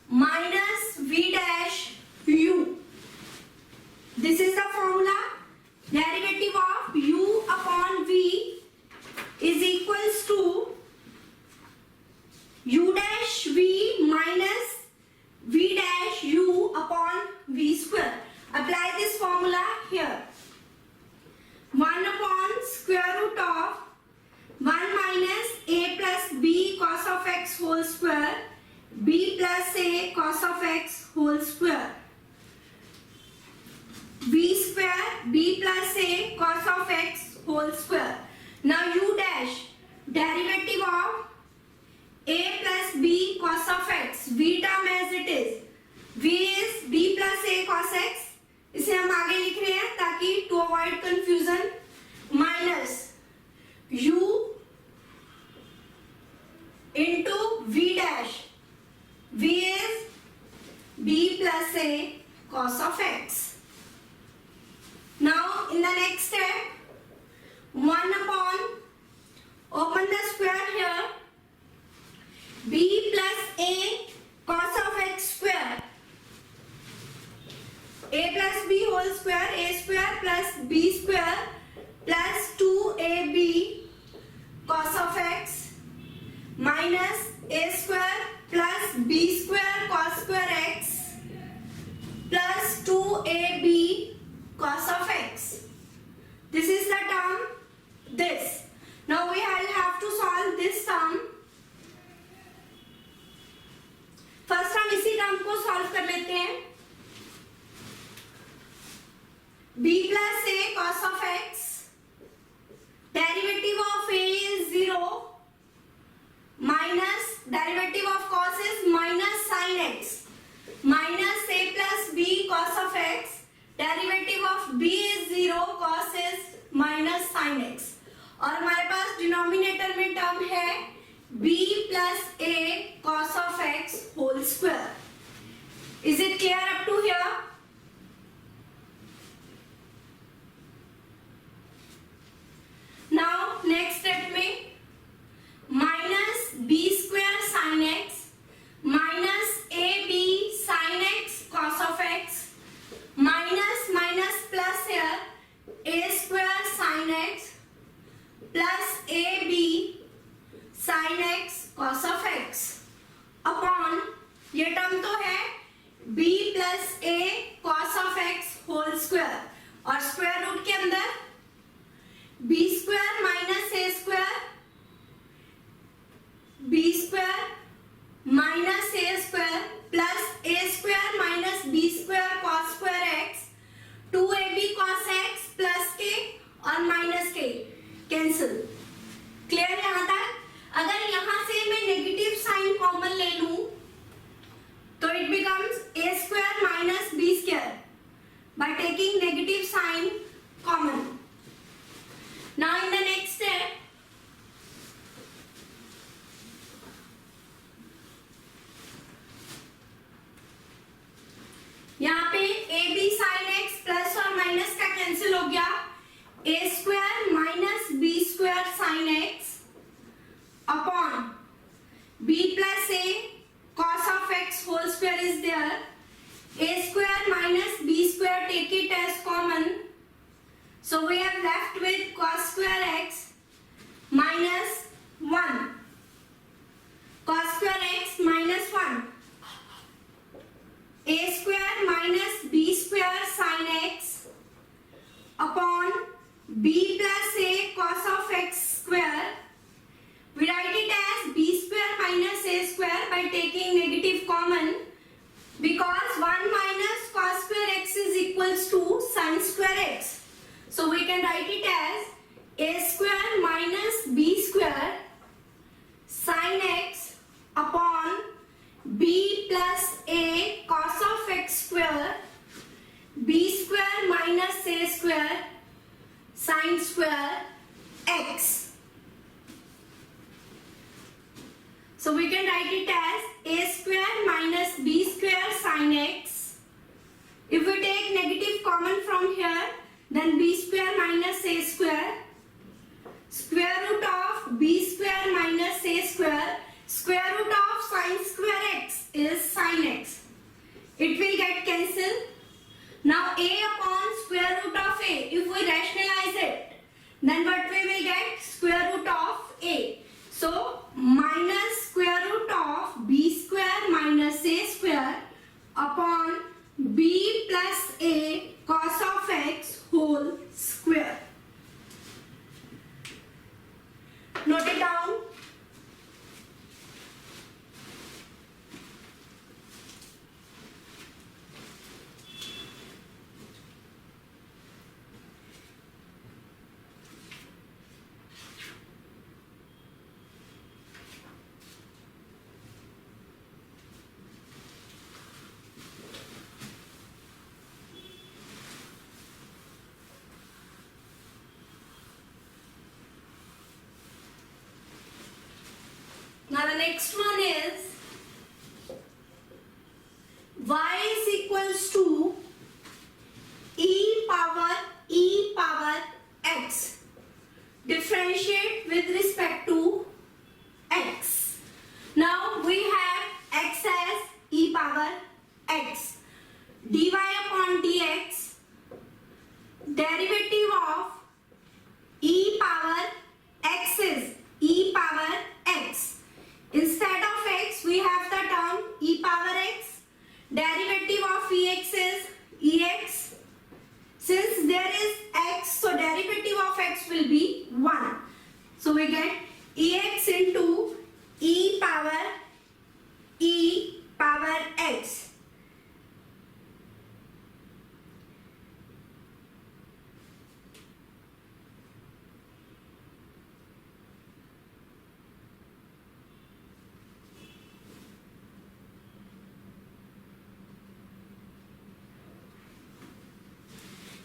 minus v dash u. This is the formula. Derivative of u upon v is equals to u dash v minus v dash u upon v square. Apply this formula here. 1 upon square root of 1 minus a plus b cos of x whole square, b plus a cos of x whole square, b square b plus a cos of x whole square. Now u dash, derivative of a plus b cos of x, v term as it is, v is b plus a cos x, इसे हम आगे लिख रहे हैं ताकि to avoid confusion, minus u into v dash, v is b plus a cos of x. Now in the next step, 1 upon, open the square here, b plus a cos of x square, a plus b whole square, a square plus b square plus 2ab cos of x minus a square plus b square cos square x plus 2ab cos of x. This is the term, this. Now we will have to solve this term. First हम इसी term को solve कर लेते हैं. b plus a cos of x, derivative of a is 0, minus derivative of cos is minus sin x, minus a plus b cos of x, derivative of b is 0, cos is minus sin x. और हमारे पास denominator में term है b plus a cos of x whole square. Is it clear up to here? Now next step में minus b square sin x minus ab sin x cos of x minus minus plus here a square sin x plus ab sin x cos of x upon, ये term तो है b plus a cos of x whole square और square root के अंदर b square minus a square, b square minus a square plus a square minus b square cos square x, 2ab cos x plus k और minus k cancel. Clear यहाँ तक? अगर यहाँ से मैं नेगेटिव साइन कॉमन ले लूं तो it becomes a square minus b square by taking negative sign common. Now in the next step, यहाँ पे a b sin x plus और माइनस का कैंसिल हो गया, a square minus b square sin x upon b plus a cos of x whole square is there, a square minus b square, take it as common. So we are left with cos square x minus 1. Cos square x minus 1. A square minus b square sin x upon b plus a cos of x square. We write it as b square minus a square by taking negative common, because 1 minus cos square x is equals to sin square x. So we can write it as a square minus b square sin x upon b plus a cos of x square, b square minus a square sin square x. So we can write it as a square minus b square sin x. If we take negative common from here, then b square minus a square, square root of b square minus a square, square root of sin square x is sin x. Now the next one is y is equals to e power x. Differentiate with respect to x. Now we have x as e power x. dy upon dx, derivative of e power x is e power x. Instead of x we have the term e power x. Derivative of ex is ex. Since there is x, so derivative of x will be 1. So we get ex into e power x.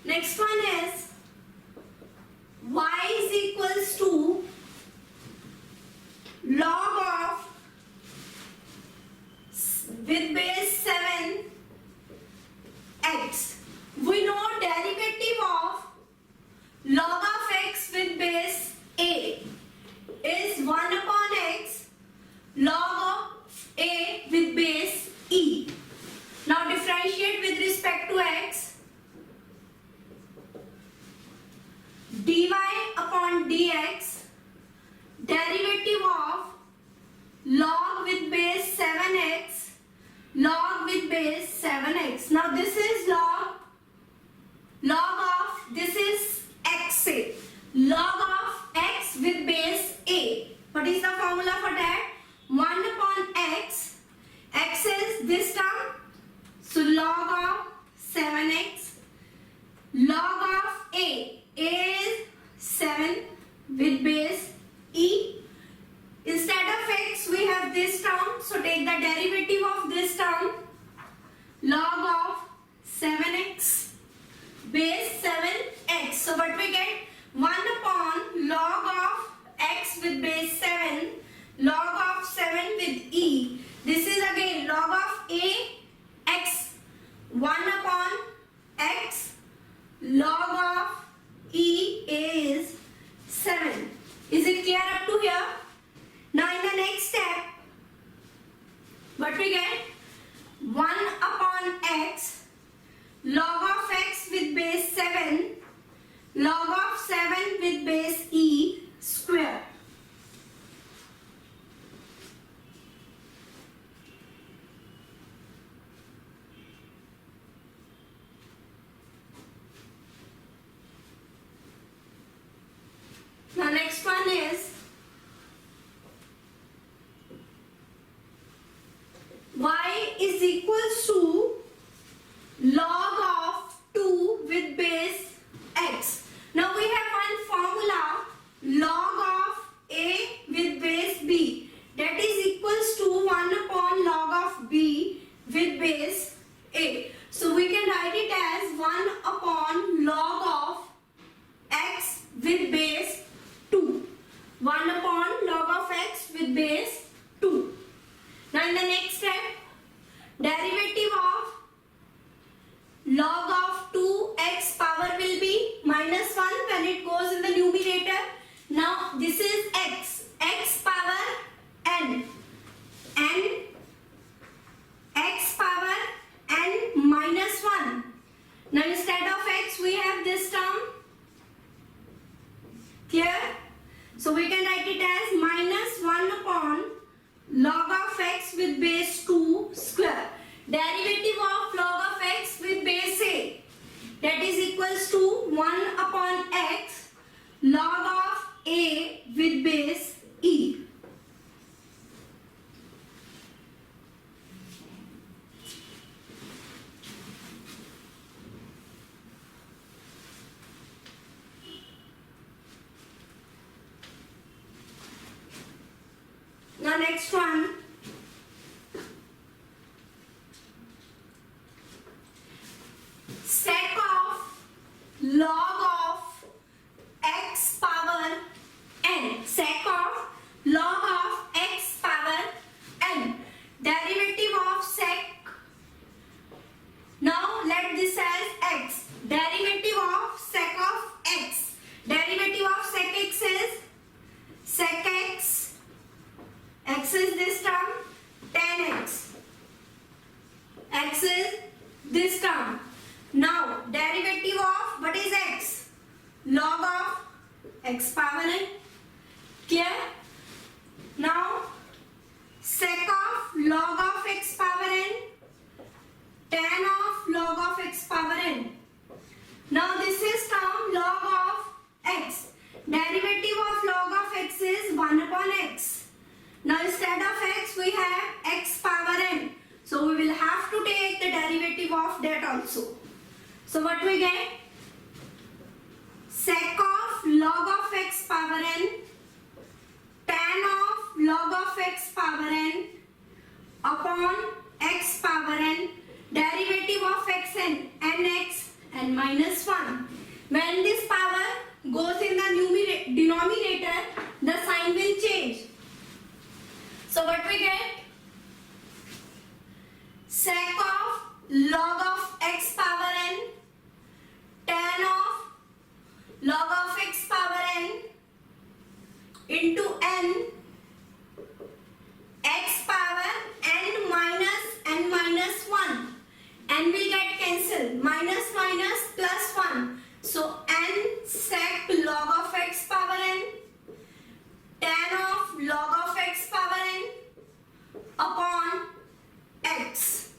Next one is y is equals to log of with base 7 x. We know derivative of log of x with base a is 1 upon x log of a with base e. Now differentiate with respect to x. dy upon dx, derivative of log with base 7x log with base 7x. Now this is log of, this is x a, log of x with base a. What is the formula for that? 1 upon x, x is this term, so log of 7x, log of a is 7 with base e. Instead of x we have this term, so take the derivative of this term, log of 7x base 7x. So what we get? 1 upon log of x with base 7 log of 7 with e. This is again log of a x, 1 upon x log of e is 7. Is it clear up to here? Now in the next step, what we get? 1 upon x log of x with base 7 log of 7 with base e square. Now next one is y is equals to log of 2 with base x. Now we have one formula, log of a with base b, that is equals to 1 upon log of b with base a. So we can write it as 1 upon log of x with base 2. 1 upon log of x with base 2. Now in the next step, derivative of log of 2x power will be minus 1 when it goes in the numerator. Now this is x, x power n, x power n minus 1. Now instead of x we have this term. Clear? So we can write it as minus 1 upon log of x with base 2 square. Derivative of log of x with base a, that is equals to 1 upon x log of a with base e. Now next one, sec of log of x power n, sec of log of x power derivative of that also. So what we get? Sec of log of x power n, tan of log of x power n upon x power n, derivative of xn, nx and minus 1. When this power goes in the denominator, the sign will change. So what we get? Sec of log of x power n, tan of log of x power n into n, x power n minus 1, and will get cancelled, minus plus 1. So n sec log of x power n, tan of log of x power n upon x.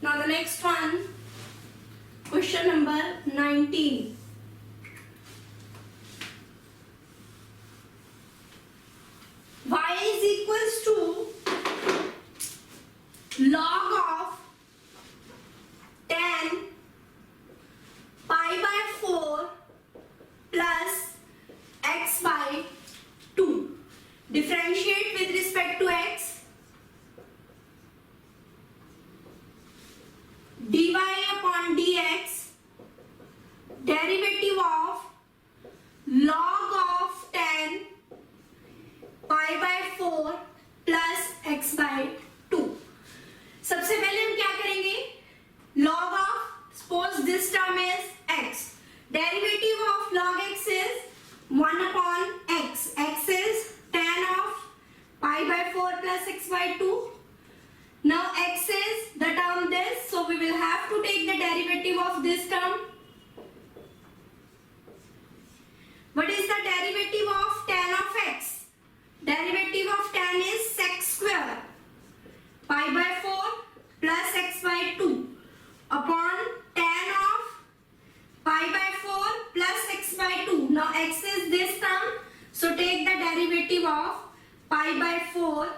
Now the next one, question number 19. Y is equals to log of tan pi by 4 plus x by 2. Differentiate with respect to x. Dy upon dx, derivative of log of tan pi by 4 plus x by 2. सबसे पहले हम क्या करेंगे? Log of, suppose this term is x. Derivative of log x is 1 upon x. X is tan of pi by 4 plus x by 2. Now x is the term this, so we will have to take the derivative of this term. What is the derivative of tan of x? Derivative of tan is sec square pi by 4 plus x by 2 upon tan of pi by 4 plus x by 2. Now x is this term, so take the derivative of pi by 4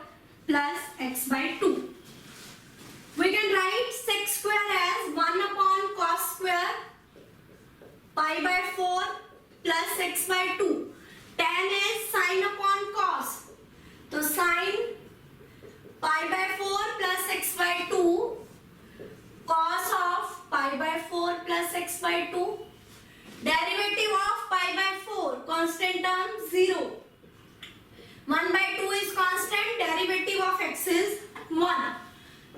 plus x by 2. We can write sec square as 1 upon cos square pi by 4 plus x by 2. Tan is sin upon cos. So sin pi by 4 plus x by 2 cos of pi by 4 plus x by 2. Derivative of pi by 4, constant term 0. 1 by 2 is constant, derivative of x is 1.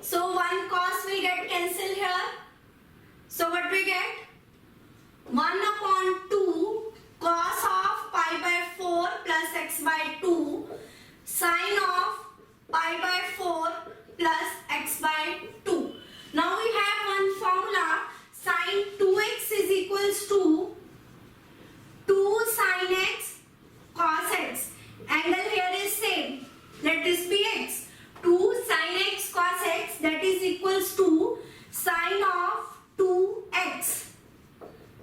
So 1 cos will get cancelled here. So what we get? 1 upon 2 cos of pi by 4 plus x by 2 sin of pi by 4 plus x by 2. Now we have one formula, sin 2x is equals to 2 sin x cos x. Angle here is same. Let this be x. 2 sin x cos x, that is equals to sin of 2x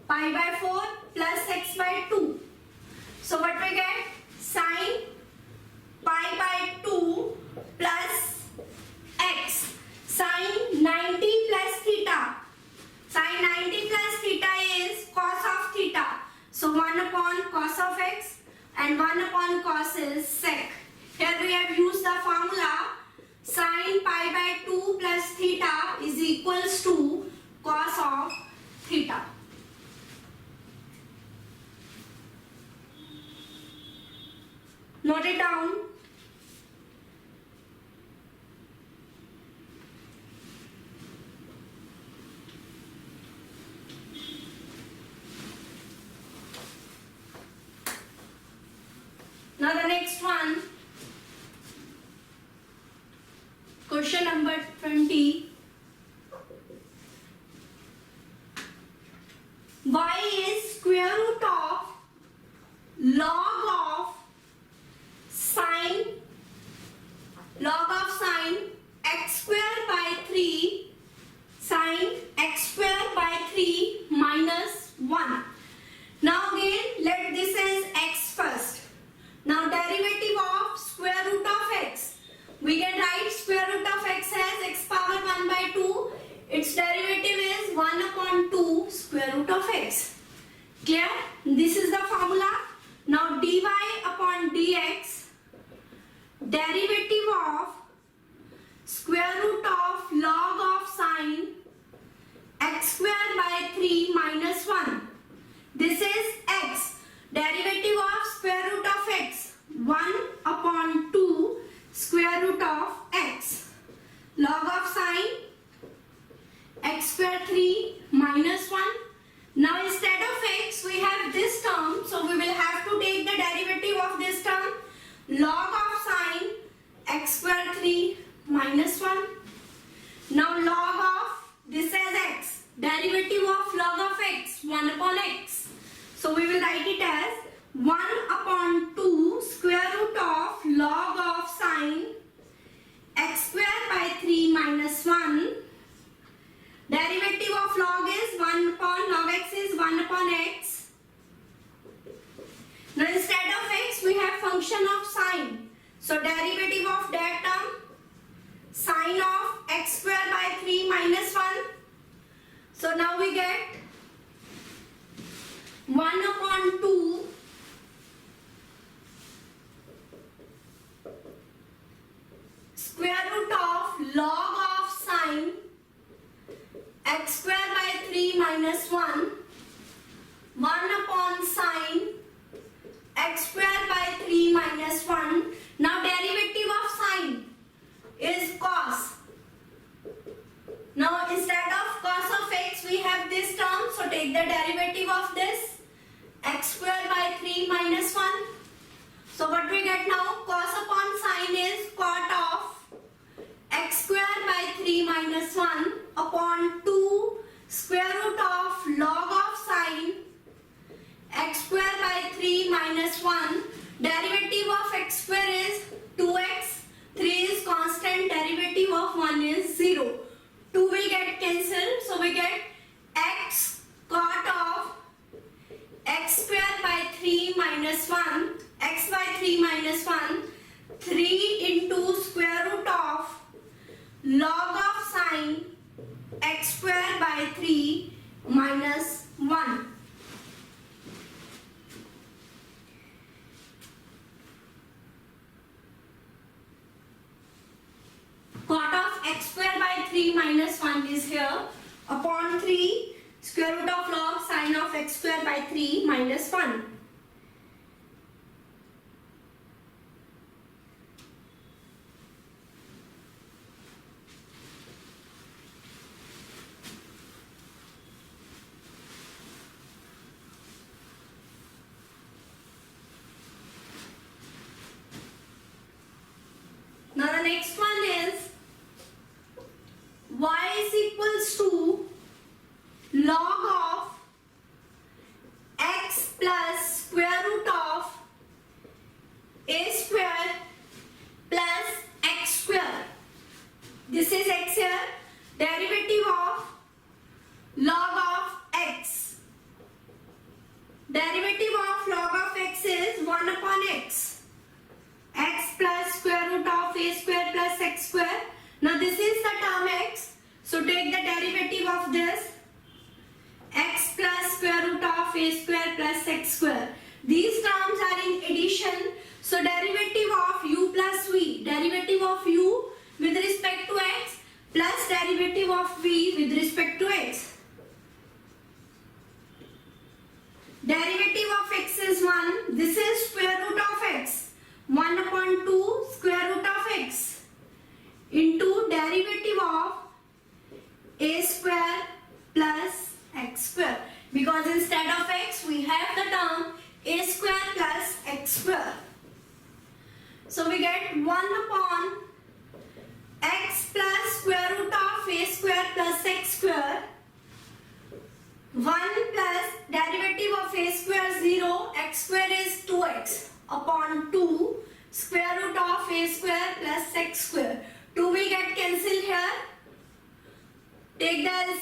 pi by 4 plus x by 2. So what we get? Sin pi by 2 plus x. Sin 90 plus theta. Sin 90 plus theta is cos of theta. So 1 upon cos of x and 1 upon cos is sec. Here we have used the formula sin pi by 2 plus theta is equals to cos of theta. Note it down. Now the next one. Question number 20. square root of x. Clear? This is the formula. Now dy upon dx, derivative of square root of log of sine x square by 3 minus 1. This is x. Derivative of square root of x, 1 upon 2 square root of x. Log of sine x square 3 minus 1. Now instead of x we have this term, so we will have to take the derivative of this term. Log of sine x square 3 minus 1. Now log of this as x. Derivative of log of x, 1 upon x. So we will write it as 1 upon 2 square root of log of sine x square by 3 minus 1. Derivative of log is 1 upon log x is 1 upon x. Now instead of x we have function of sine. So derivative of that term, sine of x square by 3 minus 1. So now we get 1 upon 2 square root of log of sine x square by 3 minus 1. 1 upon sine x square by 3 minus 1. Now derivative of sine is cos. Now instead of cos of x we have this term, so take the derivative of this x square by 3 minus 1. So what we get now, cos upon sine is cot of x square by 3 minus 1 upon 2 square root of log of sine x square by 3 minus 1. Derivative of x square is 2x, 3 is constant, derivative of 1 is 0. 2 will get cancelled, so we get x cot of x square by 3 minus 1, x by 3 minus 1, 3 into square root of log of sine x square by 3 minus 1. Cot of x square by 3 minus 1 is here upon 3 square root of log sine of x square by 3 minus 1. Now the next one is y is equals to log of x plus square root of a square plus x square. This is x here. Derivative of log of x. Derivative of log of x is 1 upon x. X plus square root of a square plus x square. Now this is the term x. So take the derivative of this. X plus square root of a square plus x square. These terms are in addition. So derivative of u plus v. Derivative of u with respect to x plus derivative of v with respect to x. Derivative of x is 1. This is square root of x. 1 upon 2 square root of x into derivative of a square plus x square. Because instead of x we have the term a square plus x square. So we get 1 upon x plus square root of a square plus x square. 1 plus derivative of a square 0, x square is 2x upon 2 square root of a square plus x square. 2 will get cancelled here. Take the LCM.